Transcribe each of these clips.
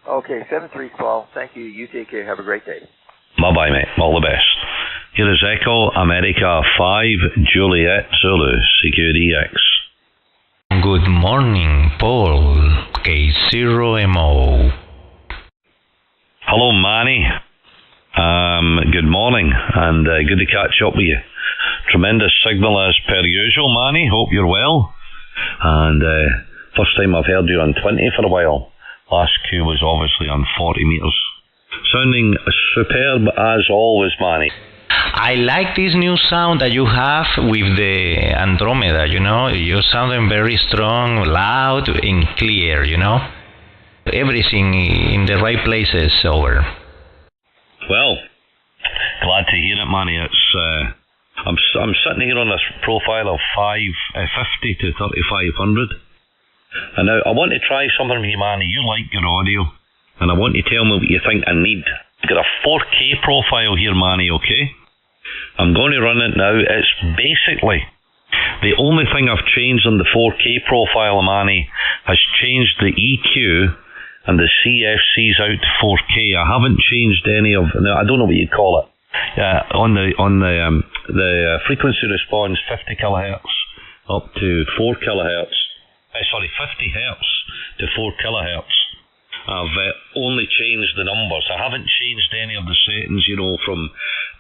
Okay, 7312. Thank you. You take care. Have a great day. Bye-bye, mate. All the best. Here is Echo America 5 Juliet Zulu CQDX. Good morning, Paul. K0MO. Hello, Manny. Good morning, and good to catch up with you. Tremendous signal as per usual, Manny. Hope you're well. And first time I've heard you on 20 for a while. Last Q was obviously on 40 metres. Sounding superb as always, Manny. I like this new sound that you have with the Andromeda, you know. You're sounding very strong, loud, and clear, you know. Everything in the right places over. Well, glad to hear it, Manny. It's I'm sitting here on this profile of 550 to 3500, and now I want to try something with you, Manny. You like your audio, and I want you to tell me what you think I need. I've got a 4K profile here, Manny. Okay, I'm going to run it now. It's basically the only thing I've changed on the 4K profile, Manny, has changed the EQ and the CFCs out to 4K. I haven't changed any of. No, I don't know what you call it. On the frequency response 50 kilohertz up to 4 kilohertz. 50 hertz to 4 kilohertz. I've only changed the numbers. I haven't changed any of the settings, you know, from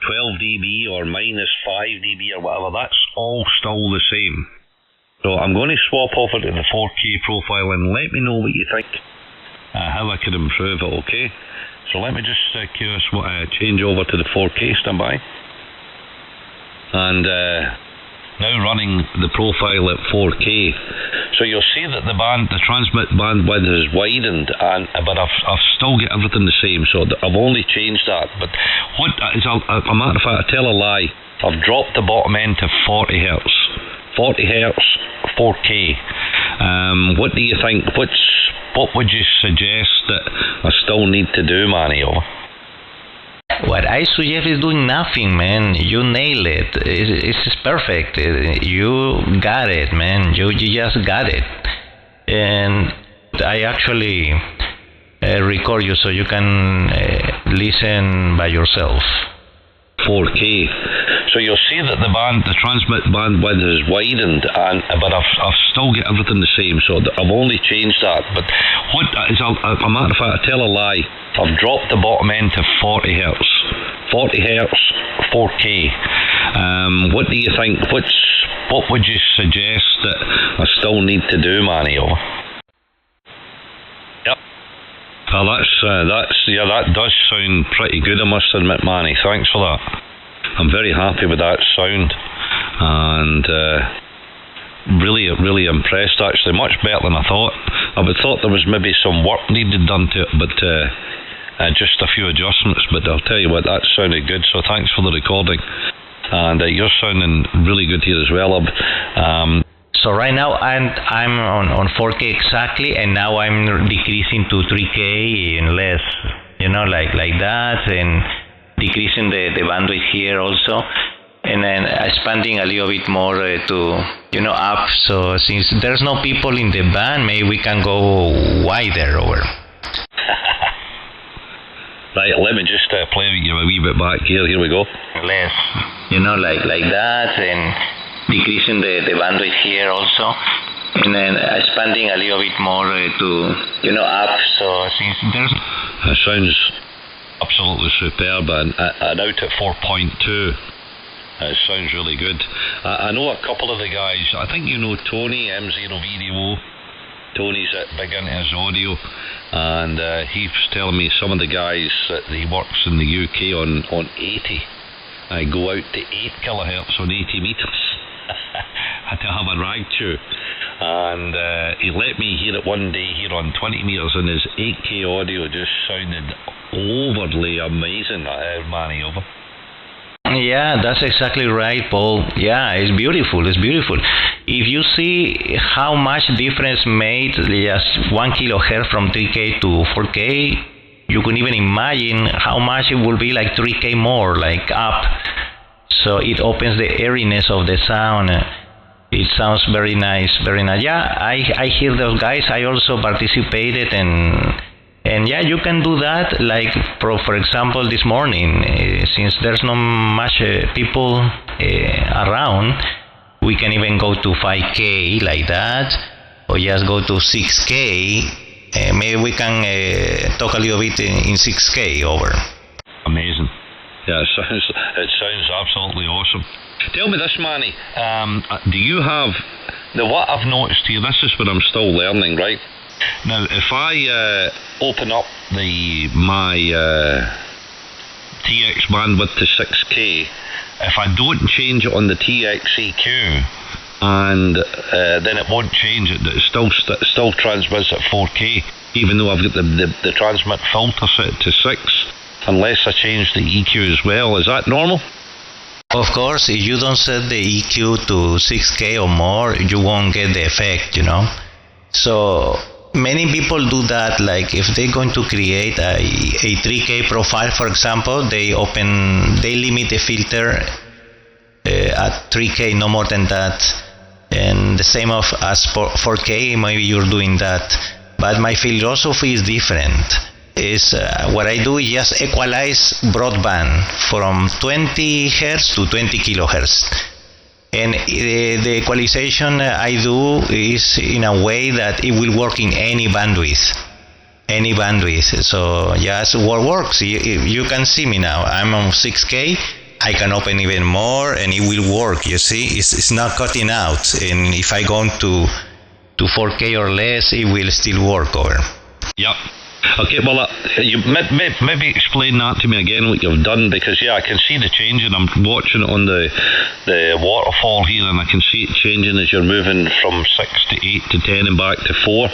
12 dB or minus 5 dB or whatever. That's all still the same. So I'm going to swap over to the 4K profile and let me know what you think. How I could improve it, okay? So let me just change over to the 4K standby. And now running the profile at 4K. So you'll see that the transmit bandwidth is widened, but I've still got everything the same. So I've only changed that. But what is a matter of fact, I tell a lie. I've dropped the bottom end to 40 hertz. 40 hertz, 4K. What do you think? What would you suggest that I still need to do, Manny? What I suggest is doing nothing, man. You nail it. It's perfect. You got it, man. You just got it. And I actually record you so you can listen by yourself. 4K. So you'll see that the transmit bandwidth is widened, but I've still got everything the same. So I've only changed that. But what is a matter of fact, I tell a lie. I've dropped the bottom end to 40 hertz. 40 hertz, 4K. What do you think? What would you suggest that I still need to do, Manny? Yep. Well, that does sound pretty good, I must admit, Manny. Thanks for that. I'm very happy with that sound, and really impressed, actually. Much better than I thought. I would thought there was maybe some work needed done to it, but just a few adjustments. But I'll tell you what, that sounded good, so thanks for the recording. And you're sounding really good here as well, So right now I'm on 4K exactly, and now I'm decreasing to 3K and less, you know, like that, and decreasing the bandwidth here also, and then expanding a little bit more to, you know, up. So since there's no people in the band, maybe we can go wider over. Right, let me just play with you a wee bit back here. Here we go. Less, you know, like that, and decreasing the bandwidth here also, and then expanding a little bit more to, you know, up. So since there's... It sounds absolutely superb, and out at 4.2. It sounds really good. I know a couple of the guys. I think you know Tony, M0VDO. Tony's big into his audio, and he was telling me some of the guys that he works in the UK on 80. I go out to 8 kilohertz on 80 meters. Had to have a rag chew, and he let me hear it one day here on 20 meters, and his 8K audio just sounded overly amazing. Manny, over. Yeah, that's exactly right, Paul. Yeah, it's beautiful. It's beautiful. If you see how much difference made just 1 kilohertz from 3K to 4K, you can even imagine how much it will be, like 3K more, like up. So it opens the airiness of the sound. It sounds very nice, very nice. Yeah, I hear those guys. I also participated, and And yeah, you can do that. Like for example, this morning, since there's not much people around, we can even go to 5K like that, or just go to 6K. Maybe we can talk a little bit in 6K over. Amazing. Yeah, it sounds absolutely awesome. Tell me this, Manny. Do you have... Now, what I've noticed here, this is what I'm still learning, right? Now, if I open up my TX bandwidth to 6K, if I don't change it on the TX EQ, and then it won't change it, it still transmits at 4K, even though I've got the transmit filter set to 6, unless I change the EQ as well. Is that normal? Of course, if you don't set the EQ to 6K or more, you won't get the effect, you know. So many people do that, like if they're going to create a 3K profile, for example, they limit the filter at 3K, no more than that. And the same as for 4K, maybe you're doing that. But my philosophy is different. What I do is just equalize broadband from 20 Hz to 20 kilohertz. And the equalization I do is in a way that it will work in any bandwidth. So just what works. You can see me now. I'm on 6K. I can open even more and it will work. You see, it's not cutting out. And if I go to 4K or less, it will still work over. Yep. Okay, well, you maybe explain that to me again, what you've done, because yeah, I can see the change, and I'm watching it on the waterfall here, and I can see it changing as you're moving from 6 to 8 to 10 and back to 4.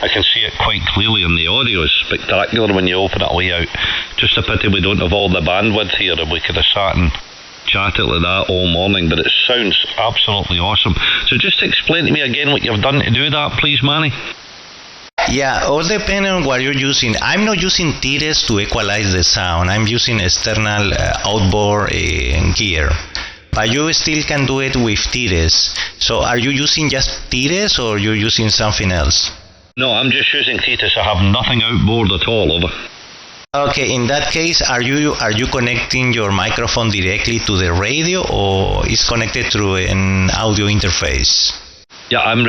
I can see it quite clearly, and the audio is spectacular when you open it way out. Just a pity we don't have all the bandwidth here, and we could have sat and chatted like that all morning, but it sounds absolutely awesome. So just explain to me again what you've done to do that, please, Manny. Yeah, all depends on what you're using. I'm not using Thetis to equalize the sound. I'm using external outboard gear. But you still can do it with Thetis. So are you using just Thetis or you're using something else? No, I'm just using Thetis. I have nothing outboard at all, over. Okay, in that case, are you connecting your microphone directly to the radio, or is connected through an audio interface? Yeah, I'm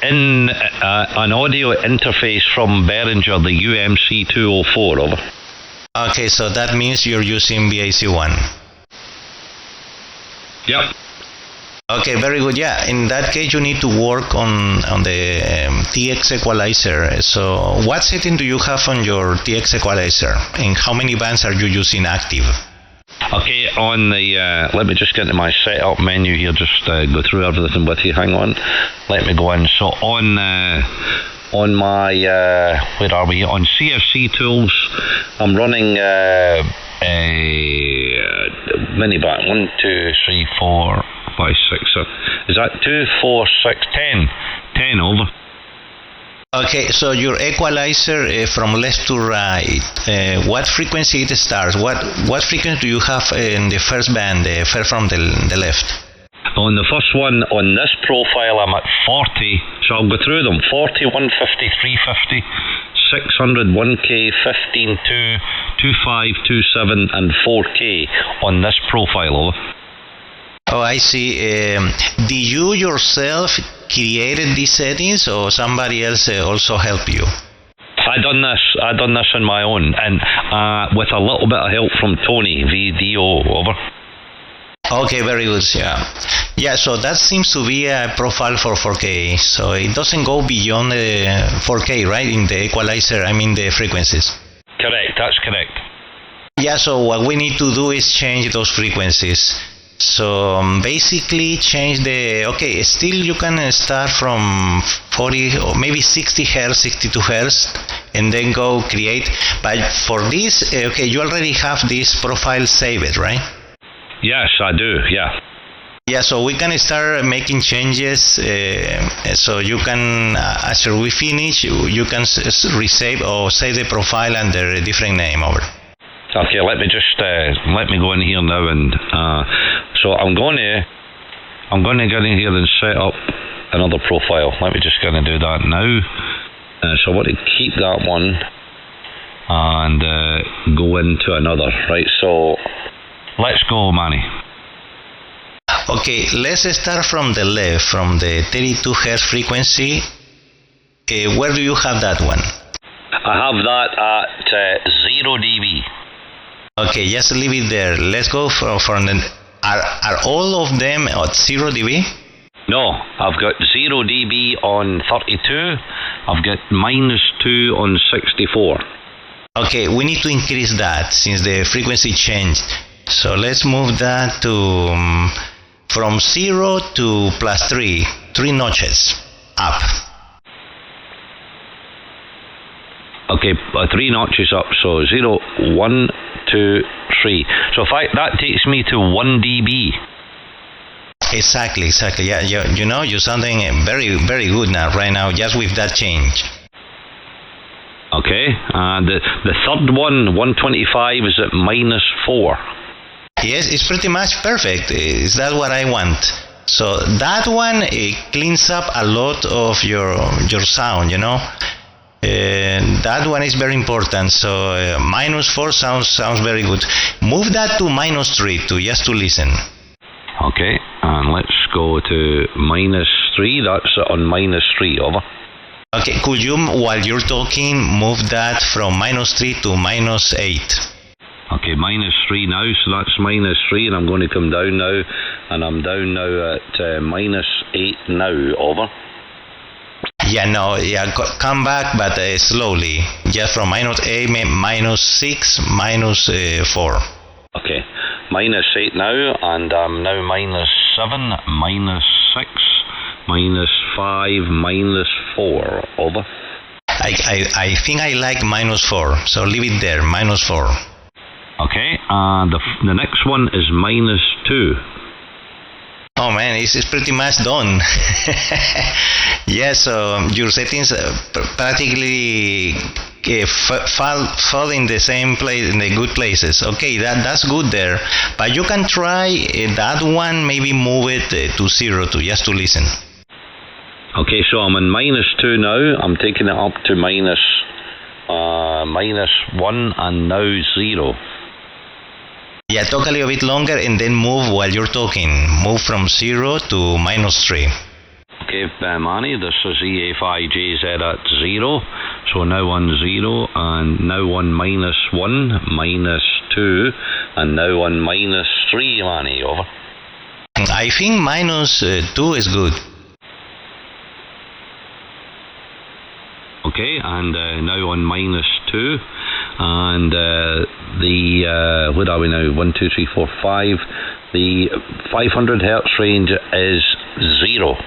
in an audio interface from Behringer, the UMC204, over. Okay, so that means you're using BAC1. Yep. Okay, very good. Yeah, in that case, you need to work on the TX equalizer. So what setting do you have on your TX equalizer, and how many bands are you using active? Okay, on the, let me just get into my setup menu here, just go through everything with you, hang on. Let me go in. So on my, where are we, on CFC tools, I'm running a mini band, 1, 2, 3, 4, 5, 6, so is that 2, 4, 6, 10 over. Okay, so your equalizer from left to right, what frequency it starts? What frequency do you have in the first band, first from the left? On the first one, on this profile, I'm at 40, so I'll go through them. 40, 150, 350, 600, 1K, 15, 2, 25, 27, and 4K on this profile. Oh, I see. Did you yourself created these settings, or somebody else also helped you? I done this on my own, and with a little bit of help from Tony, VDO, over. Okay, very good. Yeah. So that seems to be a profile for 4K. So it doesn't go beyond the 4K, right? In the equalizer, I mean the frequencies. Correct. That's correct. Yeah. So what we need to do is change those frequencies. So basically change okay, still you can start from 40 or maybe 60 Hertz, 62 Hertz, and then go create. But for this, okay, you already have this profile saved, right? Yes, I do, yeah. Yeah, so we can start making changes. So you can, after we finish, you can resave or save the profile under a different name over. Okay, let me go in here now, and so I'm going to get in here and set up another profile. Let me just go and do that now. So I want to keep that one. and go into another. Right, so let's go, Manny. Okay, let's start from the left, from the 32 Hz frequency. Where do you have that one? I have that at 0 dB. Okay, just leave it there. Let's go from the... Are all of them at 0 dB? No, I've got 0 dB on 32. I've got -2 on 64. Okay, we need to increase that since the frequency changed. So let's move that to from 0 to +3, 3 notches up. Okay, 3 notches up. So 0, 1, 2, 3. So that takes me to 1 dB. Exactly. Yeah, you know, you're sounding very, very good now, right now, just with that change. Okay, the third one, 125, is at -4. Yes, it's pretty much perfect. Is that what I want? So that one, it cleans up a lot of your sound, you know. That one is very important. So -4 sounds very good. Move that to -3 just to listen. Okay, and let's go to -3. That's on -3, over. Okay, could you, while you're talking, move that from -3 to -8? Okay, -3 now, so that's -3, and I'm going to come down now, and I'm down now at -8 now, over. Yeah, no, yeah, come back, but slowly. Just from -8, -6, -4. Okay, -8 now, and I'm now -7, -6, -5, -4, over. I think I like -4, so leave it there, -4. Okay, and the next one is -2. Oh man, it's pretty much done. Yeah, so your settings practically fall in the same place, in the good places. Okay, that's good there. But you can try that one, maybe move it to 0 just to listen. Okay, so I'm on -2 now. I'm taking it up to -1 and now 0. Yeah, talk a little bit longer and then move while you're talking. Move from 0 to -3. Okay, Manny, this is EA5JZ at 0. So now on 0, and now on -1, -2, and now on -3, Manny, over. I think -2 is good. Okay, and now on -2, and where are we now? 1, 2, 3, 4, 5. The 500 Hertz range is 0.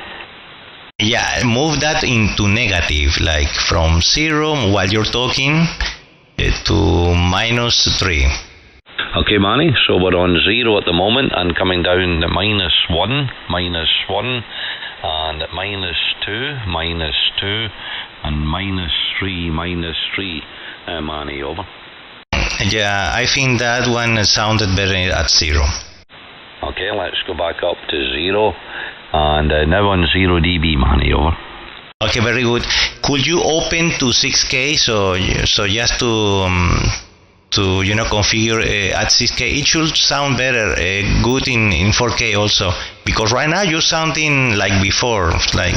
Yeah, move that into negative, like from 0 while you're talking to -3. Okay, Manny, so we're on 0 at the moment and coming down to -1, and -2, and -3, Manny, over. Yeah, I think that one sounded better at 0. Okay, let's go back up to 0, and now on 0 dB, Manny, over. Okay, very good. Could you open to 6K, so just to configure at 6K? It should sound better, good in 4K also, because right now you're sounding like before, like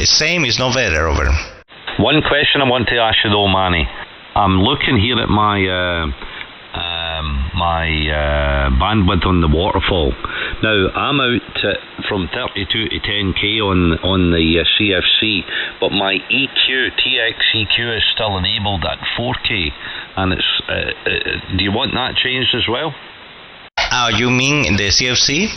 same is no better, over. One question I want to ask you though, Manny. I'm looking here at my bandwidth on the waterfall. Now I'm out from 32 to 10K on the CFC, but my TX EQ is still enabled at 4K, and it's. Do you want that changed as well? Oh, you mean the CFC?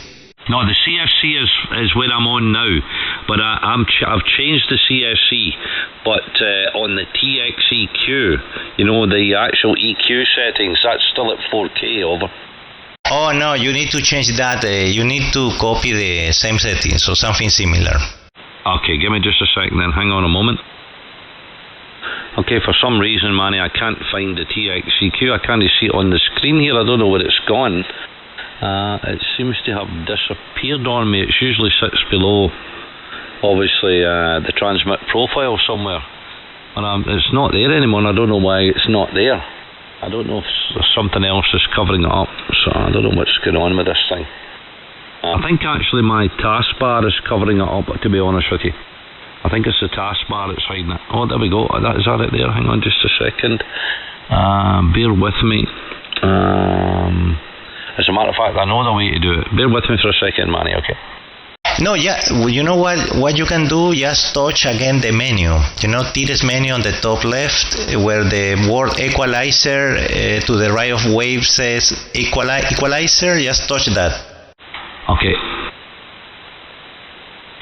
No, the CFC is where I'm on now, but I've changed the CFC, but on the TX EQ, the actual EQ settings, that's still at 4K, over. Oh no, you need to change that. You need to copy the same settings, so something similar. Okay, give me just a second then, hang on a moment. Okay, for some reason, Manny, I can't find the TX EQ. I can't see it on the screen here. I don't know where it's gone. It seems to have disappeared on me. It usually sits below, obviously, the transmit profile somewhere. But it's not there anymore, and I don't know why it's not there. I don't know if there's something else that's covering it up, so I don't know what's going on with this thing. I think actually my taskbar is covering it up, to be honest with you. I think it's the taskbar that's hiding it. Oh, there we go. Is that it there? Hang on just a second. Bear with me. As a matter of fact, I know the way to do it. Bear with me for a second, Manny, okay? No, yeah, well, you know what you can do? Just touch again the menu. You know, Thetis menu on the top left, where the word equalizer to the right of wave says equalizer. Just touch that. Okay.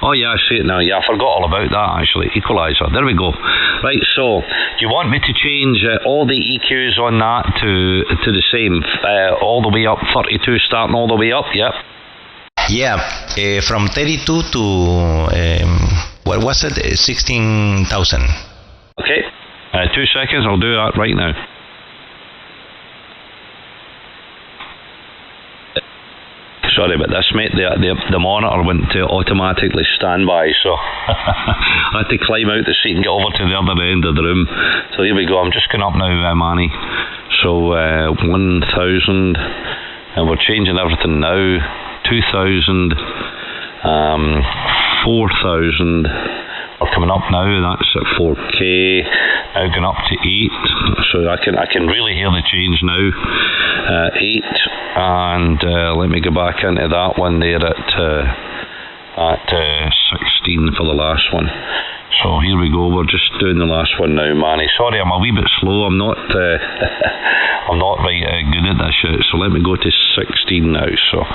Oh yeah, I see it now. Yeah, I forgot all about that actually. Equalizer. There we go. Right, so do you want me to change all the EQs on that to the same, all the way up, 32 starting all the way up? Yep. Yeah, from 32 to what was it? 16,000. Okay. 2 seconds. I'll do that right now. Sorry about this, mate. The monitor went to automatically standby, so I had to climb out the seat and get over to the other end of the room. So here we go. I'm just going up now, Manny. So 1,000, and we're changing everything now. 2,000, 4,000. We're coming up now. That's at 4K. Now going up to 8. So I can really hear the change now. 8, and let me go back into that one there at 16 for the last one. So here we go. We're just doing the last one now, Manny. Sorry, I'm a wee bit slow. I'm not I'm not right good at this yet. So let me go to 16 now. So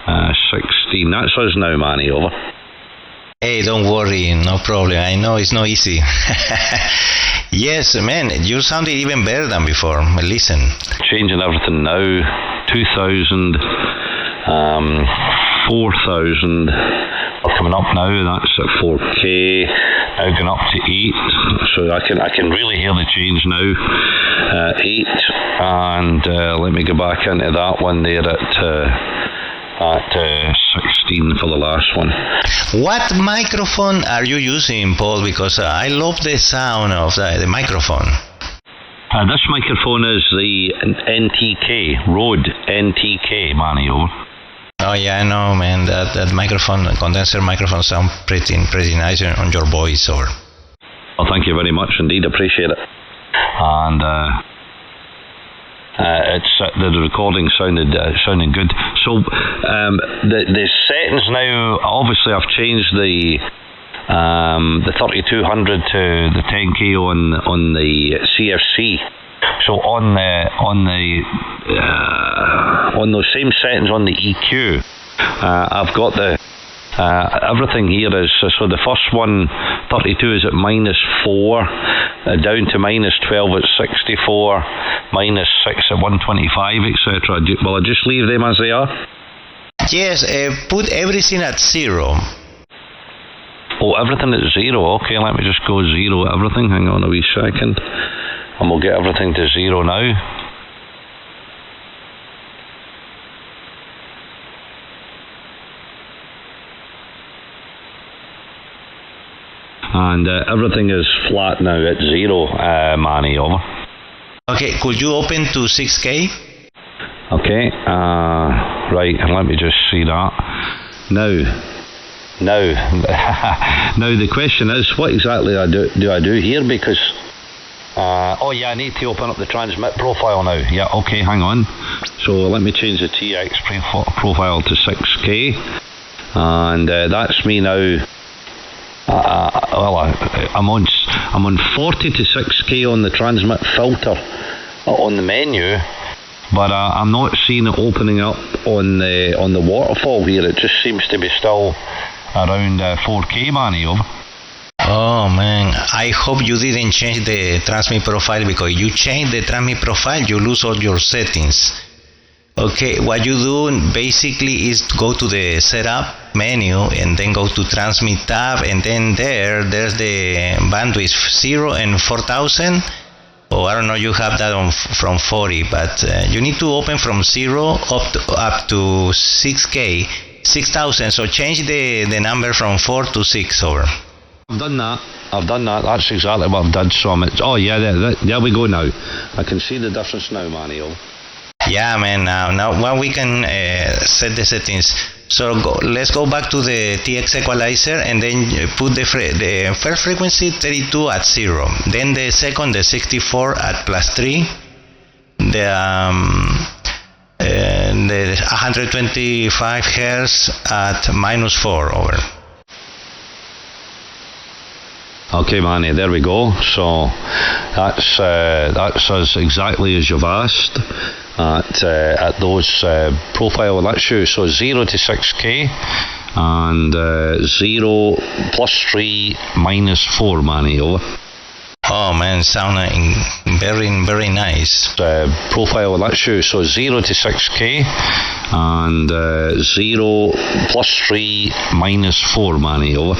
16. That's us now, Manny. Over. Hey, don't worry, no problem. I know it's not easy. Yes, man, you sounded even better than before. Listen. Changing everything now. 2,000, 4,000. We're coming up now. That's at 4K. Now going up to 8. So I can really hear the change now. 8, and let me go back into that one there at 16 for the last one. What microphone are you using, Paul? Because I love the sound of the microphone. This microphone is the NTK, Rode NTK, Manny. Over. Oh yeah, I know, man. That microphone, condenser microphone, sound pretty nice on your voice. Or. Well, thank you very much indeed. Appreciate it. And the recording sounding good. So the settings now, obviously I've changed the 3200 to the 10K on the CFC. So on those same settings on the EQ, I've got the everything here is, so the first one, 32 is at -4, down to -12 at 64, -6 at 125, etc. Will I just leave them as they are? Yes, put everything at 0. Oh, everything at 0. Okay, let me just go 0 everything. Hang on a wee second. And we'll get everything to 0 now. And everything is flat now at 0, Manny. Over. Okay, could you open to 6K? Okay, right, let me just see that. Now, now the question is, what exactly do I do here? Because, oh yeah, I need to open up the transmit profile now. Yeah, okay, hang on. So let me change the TX profile to 6K. And that's me now. Well, I'm on 40 to 6K on the transmit filter on the menu, but I'm not seeing it opening up on the waterfall here. It just seems to be still around 4K, Manny. Over. Oh man, I hope you didn't change the transmit profile, because you change the transmit profile, you lose all your settings. Okay, what you do basically is to go to the setup menu and then go to transmit tab, and then there's the bandwidth 0 and 4,000. Oh, I don't know, you have that on from 40, but you need to open from 0 up to 6K, 6,000. So change the number from 4 to 6 over. I've done that. That's exactly what I've done. So oh yeah, there we go now. I can see the difference now, Manny. Yeah, man. Now we can set the settings. So let's go back to the TX equalizer and then put the first frequency 32 at 0. Then the second, the 64 at +3. The 125 Hertz at -4 over. Okay, Manny, there we go. So that's as exactly as you've asked at those profile that's you. So 0 to 6K and 0 +3 -4, Manny, over. Oh man, sounding very nice. Profile that's you. So 0 to 6K and 0 +3 -4, Manny, over.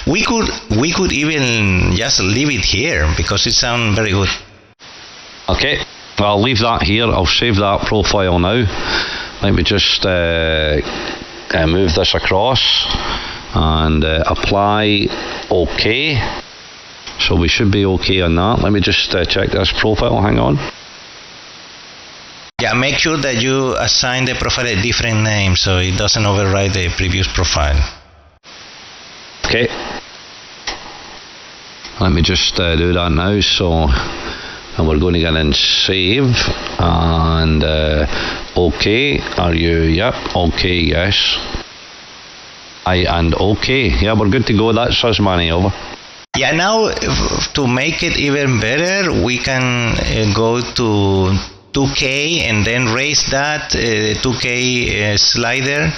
We could even just leave it here because it sounds very good. Okay, I'll leave that here. I'll save that profile now. Let me just move this across and apply OK. So we should be okay on that. Let me just check this profile. Hang on. Yeah, make sure that you assign the profile a different name so it doesn't override the previous profile. Okay. Let me just do that now. So, and we're going to get in save and OK. Are you? Yep. OK. Yes. And OK. Yeah, we're good to go. That's us, Manny, over. Yeah. Now to make it even better, we can go to 2K and then raise that 2K slider.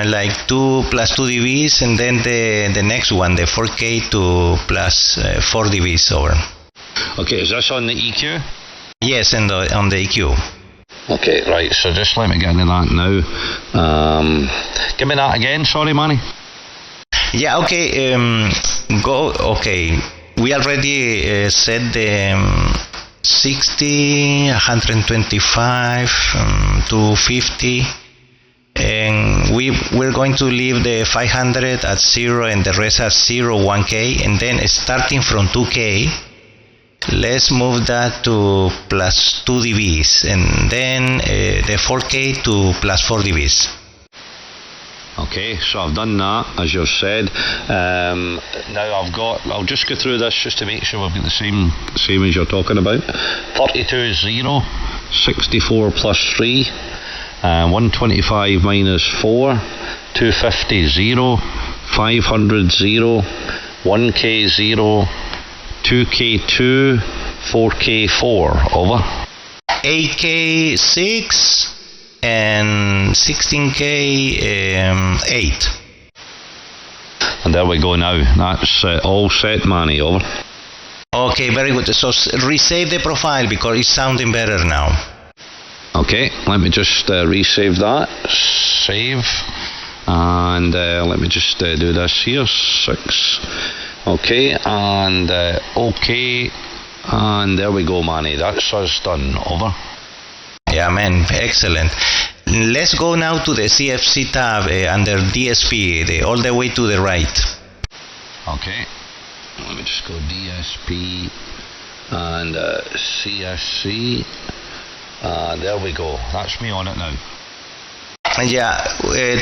Like 2 + 2 dBs, and then the next one, the 4K to +4 dBs over. Okay, is this on the EQ? Yes, and on the EQ. Okay, right. So just let me get into that now. Give me that again. Sorry, Manny. Yeah. Okay. Go. Okay. We already set the 60, 125, 250. And we're going to leave the 500 at 0 and the rest at 0, 1K, and then starting from 2K, let's move that to +2 dBs, and then the 4K to +4 dBs. Okay, so I've done that as you've said. Now I'll just go through this just to make sure we've got the same as you're talking about. 32 is 0, 64 +3. 125 -4, 250 0, 500 0, 1K 0, 2K 2, 4K 4, over. 8K 6 and 16K 8. And there we go now. That's all set, Manny, over. Okay, very good. So resave the profile because it's sounding better now. Okay, let me just resave that. Save. And let me just do this here. 6. Okay, and OK. And there we go, Manny. That's us done. Over. Yeah, man. Excellent. Let's go now to the CFC tab under DSP, all the way to the right. Okay. Let me just go DSP and CFC. There we go. That's me on it now. Yeah,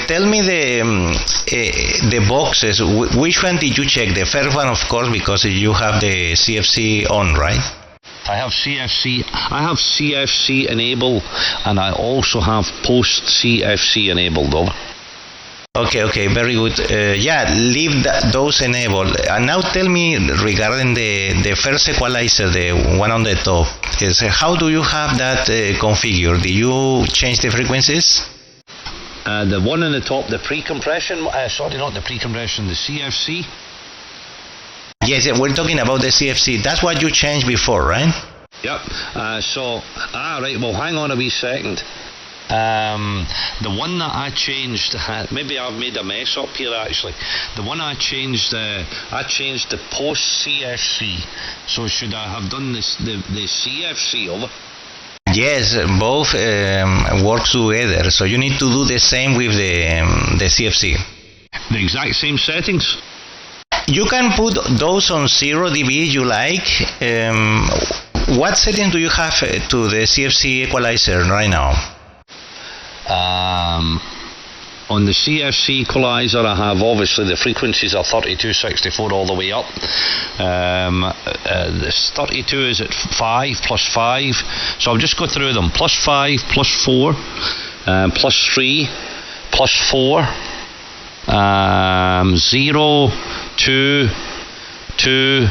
tell me the boxes. Which one did you check? The first one, of course, because you have the CFC on, right? I have CFC enabled, and I also have post CFC enabled. Over. Okay, very good. Yeah, leave those enabled. And now tell me regarding the first equalizer, the one on the top. How do you have that configured? Do you change the frequencies? The one on the top, the pre-compression. Sorry, not the pre-compression. The CFC. Yes, we're talking about the CFC. That's what you changed before, right? Yep. Right. Well, hang on a wee second. The one that I changed, maybe I've made a mess up here actually. The one I changed the post CFC. So should I have done the CFC over? Yes, both work together. So you need to do the same with the CFC. The exact same settings? You can put those on 0 dB you like. What setting do you have to the CFC equalizer right now? On the CFC equalizer, I have obviously the frequencies are 3264 all the way up. This 32 is at 5 plus 5, so I'll just go through them. Plus 5, plus 4, plus 3, plus 4, 0, 2, 2,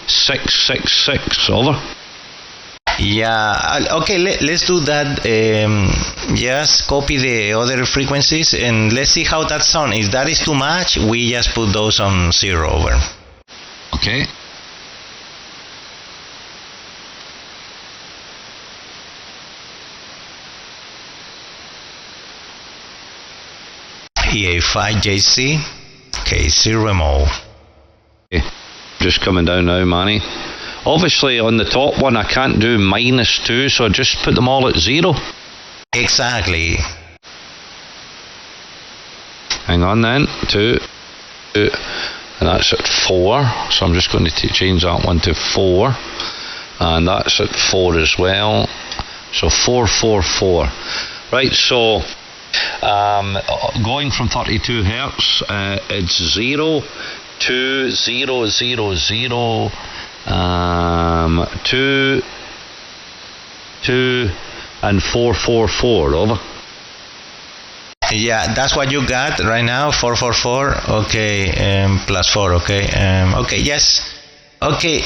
6, 6, 6, over. Yeah, okay, let's do that. Just copy the other frequencies and let's see how that sounds. If that is too much, we just put those on 0 over. Okay. EA5JZ, K0 MO. Okay. Just coming down now, Manny. Obviously on the top one I can't do -2, so I just put them all at 0. Exactly. Hang on then, 2, 2, and that's at 4, so I'm just going to change that one to 4, and that's at 4 as well, so 4, 4, 4. Right, so going from 32 Hertz, it's 0, 2, 0, 0, 0, 2, 2, and 4, 4, 4, over. Yeah, that's what you got right now, 4, 4, 4, okay, plus 4, okay, okay, yes. Okay,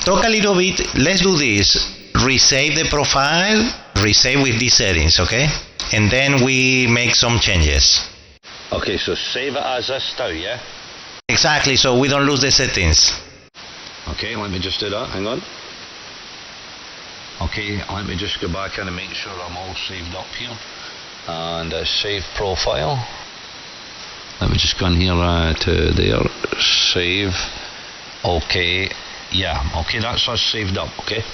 talk a little bit, let's do this, resave the profile, resave with these settings, okay? And then we make some changes. Okay, so save it as this now, yeah? Exactly, so we don't lose the settings. Okay, let me just do that, hang on. Okay, let me just go back in and make sure I'm all saved up here. And save profile. Let me just go in here to there, save. Okay, yeah, okay, that's us saved up, okay?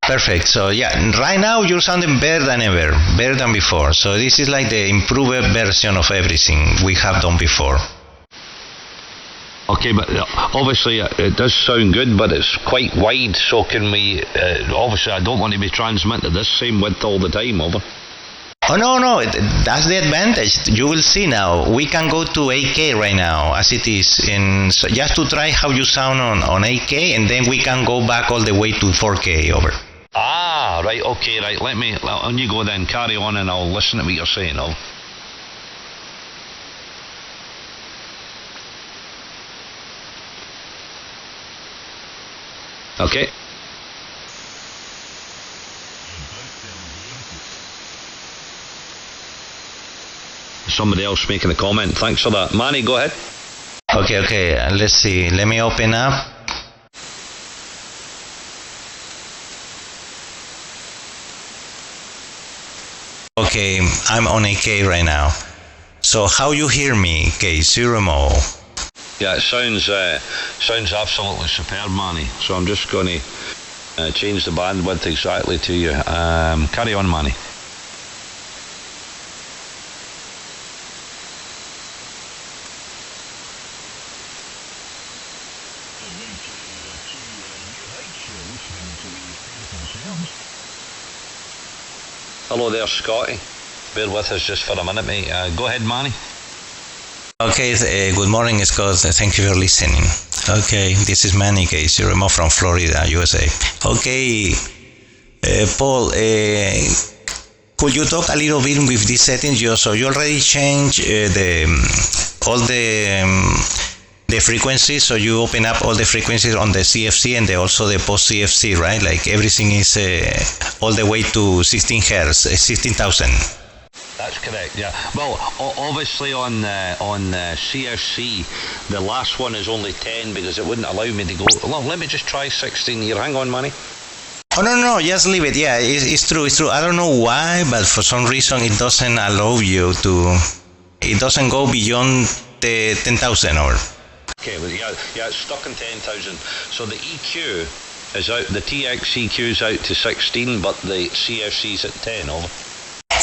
Perfect, so yeah, right now you're sounding better than ever, better than before. So this is like the improved version of everything we have done before. Okay, but obviously it does sound good, but it's quite wide, so can we, obviously I don't want to be transmitted this same width all the time, over. Oh no, that's the advantage. You will see now, we can go to 8K right now, as it is, and so just to try how you sound on 8K, and then we can go back all the way to 4K, over. Ah, right, okay, right, on you go then, carry on and I'll listen to what you're saying, over. Okay. Somebody else making a comment. Thanks for that. Manny, go ahead. Okay, let's see. Let me open up. Okay, I'm on 8K right now. So how you hear me, K0 MO? Yeah, it sounds absolutely superb, Manny. So I'm just going to change the bandwidth exactly to you. Carry on, Manny. Hello there, Scotty. Bear with us just for a minute, mate. Go ahead, Manny. Okay, good morning, Scott. Thank you for listening. Okay, this is Manny K0 MO from Florida, USA. Okay, Paul, could you talk a little bit with these settings? So you already changed all the frequencies, so you open up all the frequencies on the CFC and also the post CFC, right? Like everything is all the way to 16 Hertz, 16,000. That's correct, yeah. Well, obviously on CFC, the last one is only 10 because it wouldn't allow me to go. Well, let me just try 16 here. Hang on, Manny. Oh, no, just leave it. Yeah, it's true. I don't know why, but for some reason it doesn't allow you to. It doesn't go beyond the 10,000 or. Okay, well, yeah, it's stuck in 10,000. So the EQ is out. The TX EQ is out to 16, but the CFC is at 10. Over.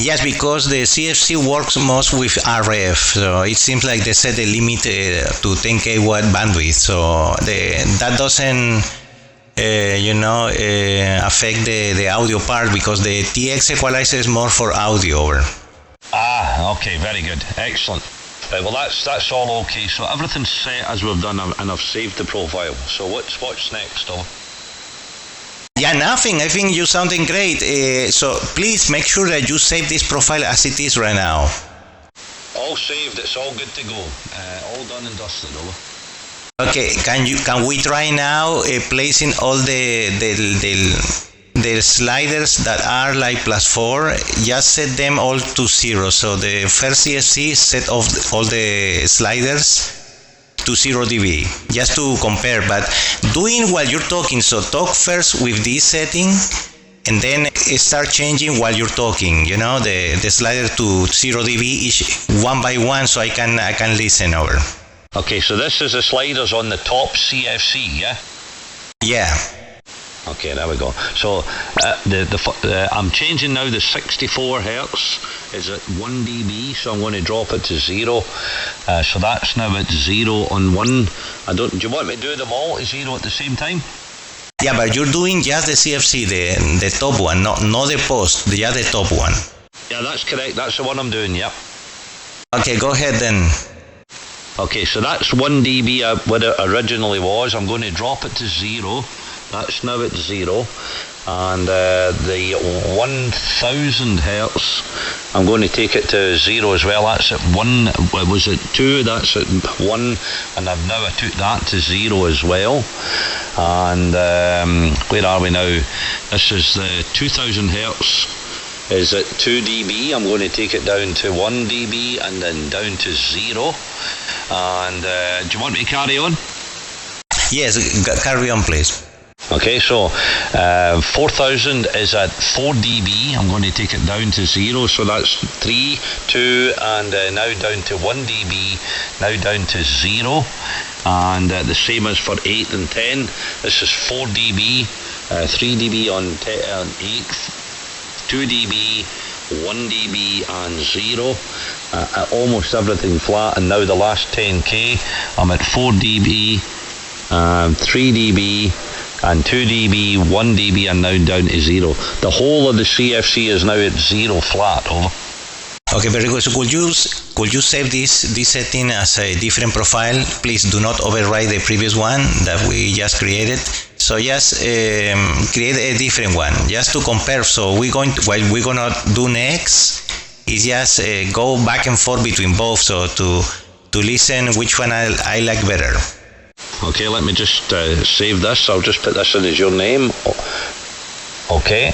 Yes, because the CFC works most with RF, so it seems like they set a limit to 10K watt bandwidth, so that doesn't affect the audio part, because the TX equalizer is more for audio. Okay, very good, excellent. Right, well, that's all okay. So everything's set as we've done, and I've saved the profile. So what's next, Oliver? Yeah, nothing. I think you're sounding great. So please make sure that you save this profile as it is right now. All saved. It's all good to go. All done and dusted, Oliver. Okay. Can we try now placing all the sliders that are like +4? Just set them all to 0. So the first CFC set off all the sliders to 0 dB, just to compare, but doing while you're talking. So talk first with this setting, and then start changing while you're talking, the slider to 0 dB each, one by one, so I can listen over. Okay, so this is the sliders on the top CFC, yeah? Yeah. Okay, there we go. So I'm changing now the 64 Hertz is at 1 dB, so I'm going to drop it to 0. So that's now at 0 on 1. Do you want me to do them all at 0 at the same time? Yeah, but you're doing just the CFC, the top one, not the post, just the top one. Yeah, that's correct. That's the one I'm doing, yep. Okay, go ahead then. Okay, so that's 1 dB what it originally was. I'm going to drop it to 0. That's now at 0, and the 1000 Hertz, I'm going to take it to 0 as well. That's at 1. Was it 2? That's at 1, and I've now took that to 0 as well. And where are we now? This is the 2000 Hertz. Is at 2 dB. I'm going to take it down to 1 dB and then down to 0. And do you want me to carry on? Yes, carry on, please. Okay, so 4000 is at 4 dB. I'm going to take it down to 0, so that's 3, 2, and now down to 1 dB, now down to 0. And the same as for 8 and 10. This is 4 dB, 3 dB on 8, 2 dB, 1 dB, and 0. Almost everything flat, and now the last 10K, I'm at 4 dB, 3 dB, and 2 dB, 1 dB, and now down to 0. The whole of the CFC is now at 0 flat, over. Okay, very good. So could you save this setting as a different profile? Please do not override the previous one that we just created. So just create a different one, just to compare. So what we're gonna do next is just go back and forth between both, so to listen which one I like better. Okay, let me just save this. I'll just put this in as your name. Okay.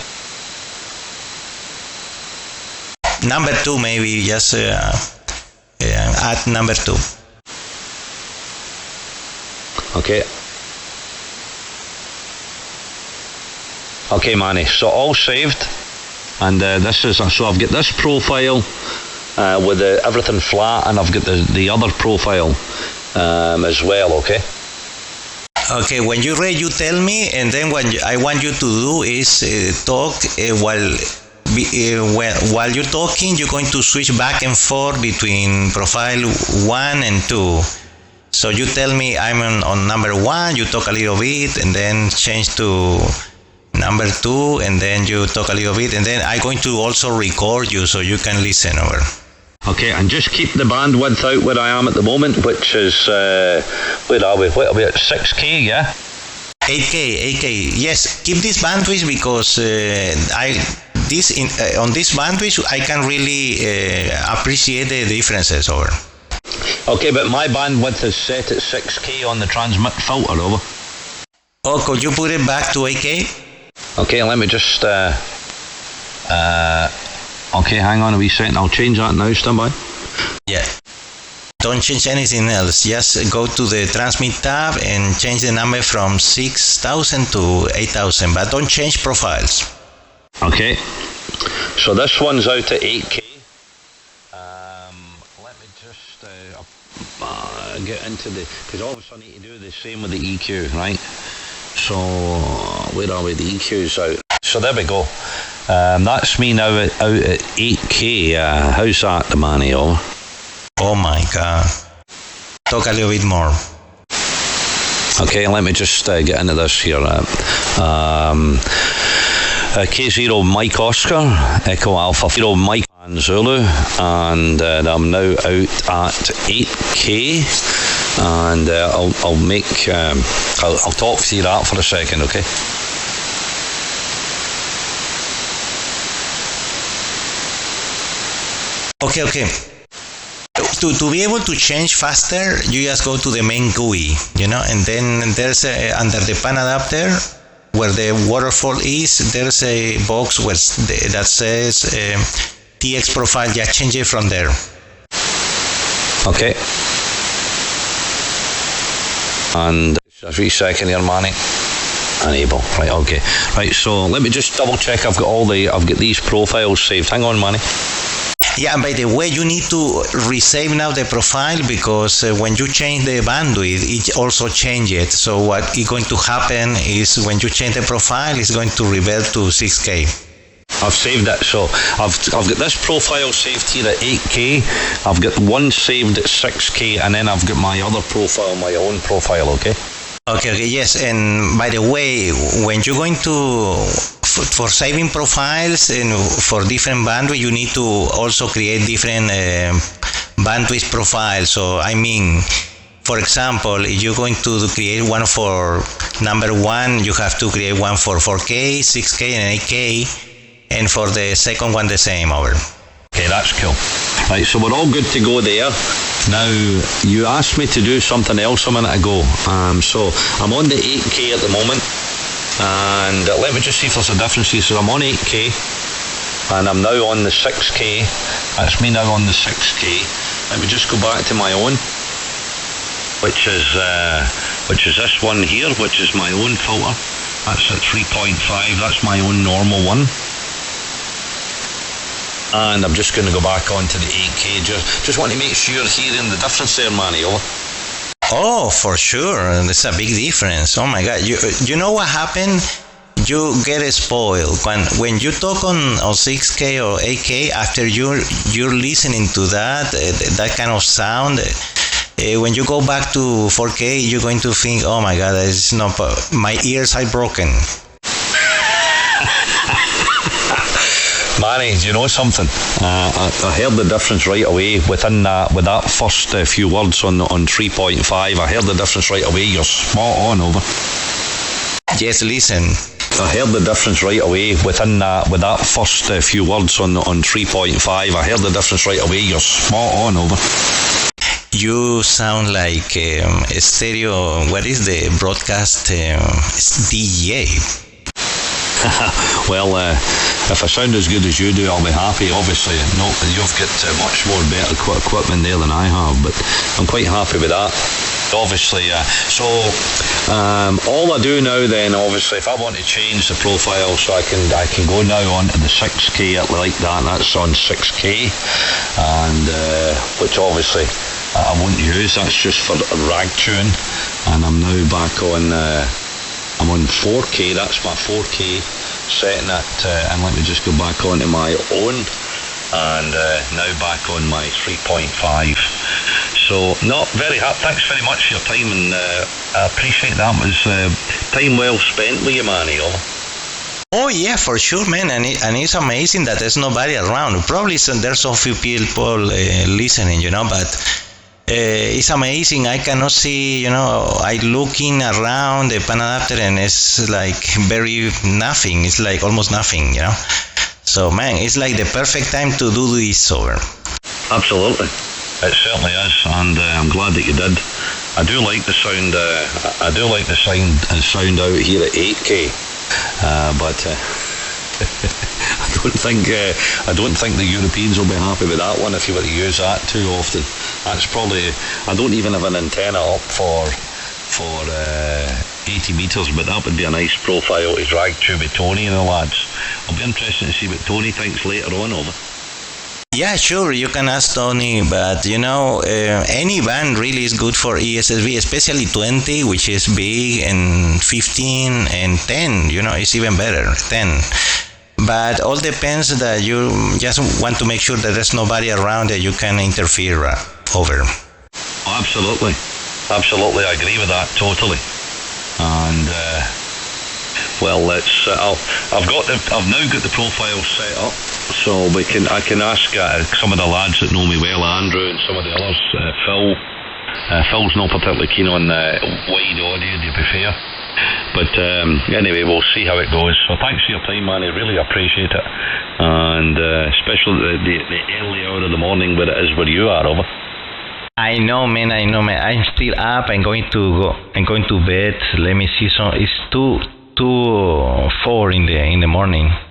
Number 2, maybe just add number 2. Okay. Okay, Manny. So all saved, and this is so I've got this profile with everything flat, and I've got the other profile as well. Okay. Okay, when you're ready, you tell me, and then what I want you to do is talk while you're talking. You're going to switch back and forth between profile 1 and 2. So you tell me I'm on number 1, you talk a little bit, and then change to number 2, and then you talk a little bit, and then I'm going to also record you so you can listen over. Okay, and just keep the bandwidth out where I am at the moment, which is, where are we? What are we at? 6K, yeah? 8K. Yes, keep this bandwidth, because on this bandwidth I can really appreciate the differences over. Okay, but my bandwidth is set at 6K on the transmit filter, over. Oh, could you put it back to 8K? Okay, let me just okay, hang on a wee second. I'll change that now. Stand by. Yeah. Don't change anything else. Just go to the transmit tab and change the number from 6,000 to 8,000, but don't change profiles. Okay. So this one's out at 8K. Let me just get into because obviously I need to do the same with the EQ, right? So where are we? The EQ's out. So there we go. That's me now out at 8K. How's that, the money, over? Oh my God. Talk a little bit more. Okay, let me just get into this here. K0 Mike Oscar, Echo Alpha 0 Mike and Zulu, and I'm now out at 8K, and I'll make I'll talk through that for a second, okay? Okay. To be able to change faster, you just go to the main GUI, and then there's under the pan adapter where the waterfall is, there's a box that says TX profile. Just change it from there. Okay. And every second here, Manny. Enable. Right, okay. Right, so let me just double check I've got these profiles saved. Hang on, Manny. Yeah, and by the way, you need to resave now the profile, because when you change the bandwidth, it also changes. So what is going to happen is when you change the profile, it's going to revert to 6K. I've saved it, so I've got this profile saved here at 8K. I've got one saved at 6K, and then I've got my other profile, my own profile, okay? Okay, yes, and by the way, when you're going to, for saving profiles and for different bandwidth, you need to also create different bandwidth profiles. So, I mean, for example, if you're going to create one for number 1, you have to create one for 4K, 6K, and 8K, and for the second one, the same over. Okay, that's cool. Right, so we're all good to go there. Now, you asked me to do something else a minute ago. So I'm on the 8K at the moment, and let me just see if there's a difference here. So I'm on 8K, and I'm now on the 6K. That's me now on the 6K. Let me just go back to my own, which is this one here, which is my own filter. That's at 3.5. That's my own normal one. And I'm just going to go back onto the 8K. Just want to make sure you're hearing the difference there, Manny. Oh, for sure. There's a big difference. Oh my God. You know what happened? You get spoiled when you talk on 6K or 8K. After you're listening to that kind of sound. When you go back to 4K, you're going to think, oh my God, it's not, my ears are broken. Manny, do you know something? I heard the difference right away with that first few words on 3.5. I heard the difference right away. You're spot on, over. Yes, listen. I heard the difference right away with that first few words on 3.5. I heard the difference right away. You're spot on, over. You sound like a stereo. What is the broadcast? DJ. Well, if I sound as good as you do, I'll be happy. Obviously, no, you've got much more better equipment there than I have, but I'm quite happy with that. Obviously, so all I do now then, obviously, if I want to change the profile, so I can go now onto the 6K like that. That's on 6K, and which obviously I won't use. That's just for a rag tune, and I'm now back on. I'm on 4K, that's my 4K, setting it, and let me just go back onto my own, and now back on my 3.5. So, not very happy. Thanks very much for your time, and I appreciate that. It was time well spent with you, Manny. Oh yeah, for sure, man, and it's amazing that there's nobody around. Probably there's so few people listening, but it's amazing. I cannot see, I looking around the pan adapter and it's like very nothing. It's like almost nothing, So man, it's like the perfect time to do this over. Absolutely, it certainly is, and I'm glad that you did. I do like the sound. I do like the sound out here at 8K, but. I don't think the Europeans will be happy with that one if you were to use that too often. That's probably, I don't even have an antenna up for 80 metres, but that would be a nice profile to drag to with Tony and the lads. I'll be interested to see what Tony thinks later on, over. Yeah, sure, you can ask Tony, but any band really is good for ESSB, especially 20, which is big, and 15 and 10, it's even better, 10. but all depends that you just want to make sure that there's nobody around that you can interfere over. Absolutely, I agree with that totally. And well, let's. I've now got the profile set up, so I can ask some of the lads that know me well, Andrew and some of the others. Phil. Phil's not particularly keen on wide audio, to be fair. But anyway, we'll see how it goes. So thanks for your time, man. I really appreciate it, and especially the early hour of the morning where it is where you are, over. I know, man. I'm still up. I'm going to bed. Let me see. So it's 2:04 in the morning.